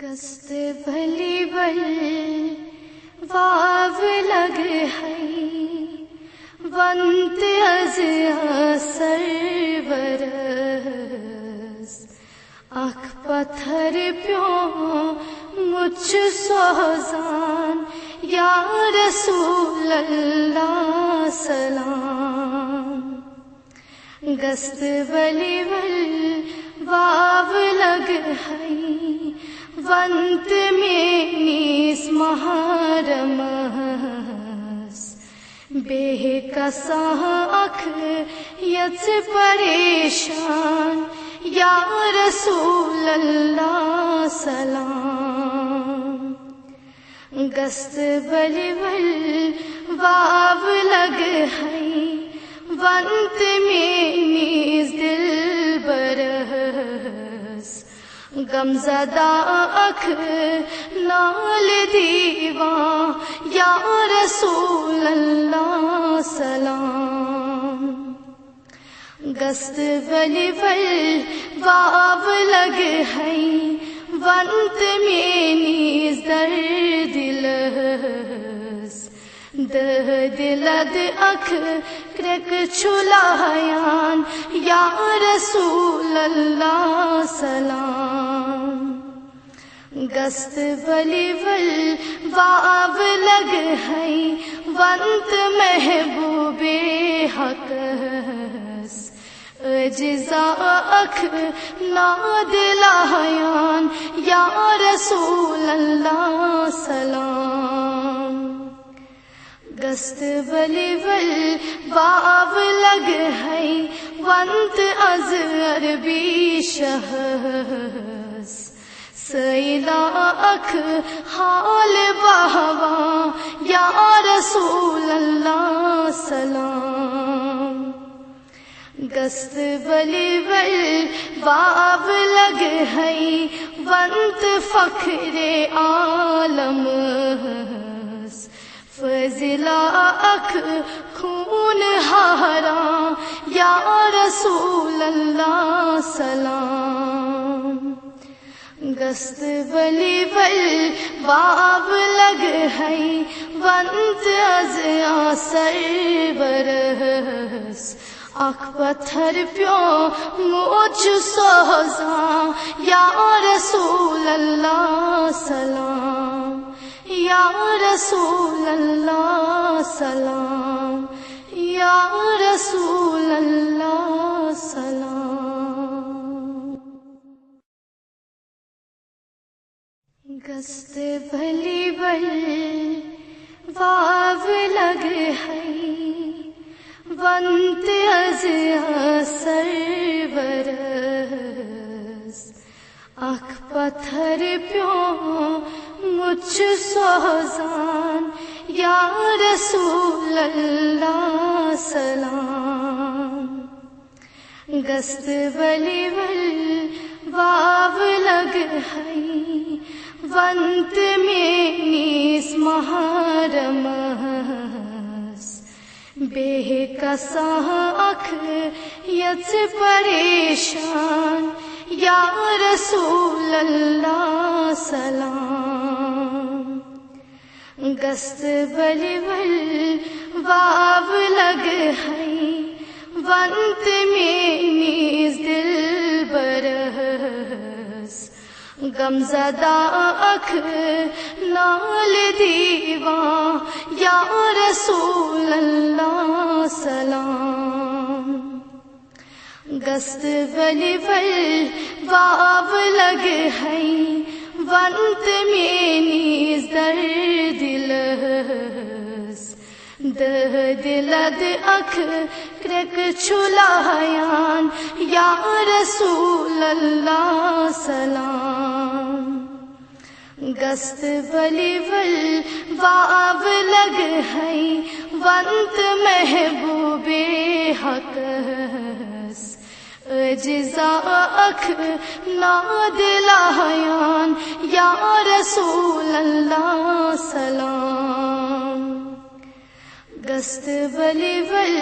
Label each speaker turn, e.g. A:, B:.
A: گست بھلی بل واو لگ ہے ونت از سرورس اکھ پتھر پیوں مجھ سوزان یا رسول اللہ سلام گست بلی بل واو لگ ہے ونت میں نیس محرمس بے کساں اکھ یت پریشان یا رسول اللہ سلام گست بلی بل واو لگ ہے ونت میں نیز دل برس غم زدہ اکھ نال دیواں یا رسول اللہ سلام گست بلی بل واو لگ ہے ونت میں نیز درد لس دلد اکھ کرک چھلایان یا رسول اللہ سلام گست بلی بل واو لگ ہے ونت محبوب حق اجزا اکھ نادلایان یا رسول اللہ سلام گست بلی بل واو لگ ہے ونت از عربی شہس سیلا اکھ حال بہوا یا رسول اللہ سلام گست بلی بل واو لگ ہے ونت فخر عالم فضلا اکھ خون ہارا یا رسول اللہ سلام گست بلی بل واو لگ ہے ونت از سر برس اکھ پتھر پیوں مجھ سوزاں یا رسول اللہ سلام یا رسول اللہ سلام یا رسول اللہ سلام گست بھلی بل واو لگ ہے ونت از سر برس اکھ پتھر پیوں مجھ سوزان یا رسول اللہ سلام گست بلی بل واو لگ ہے ونت میں نیس محرمس بے کساں اکھ یت پریشان یا رسول اللہ سلام گست بلی بل واو لگ ہے ونت میں نیز دل برس غم زدہ اکھ نال دیواں یا رسول اللہ سلام گست بلی بل واو لگ ہے ونت میں نیز درد لس دلد اکھ کرک چھلایان یا رسول اللہ سلام گست بلی بل واو لگ ہے ونت محبوب حق اجزا اکھ نادلایان یا رسول اللہ سلام گست بلی بل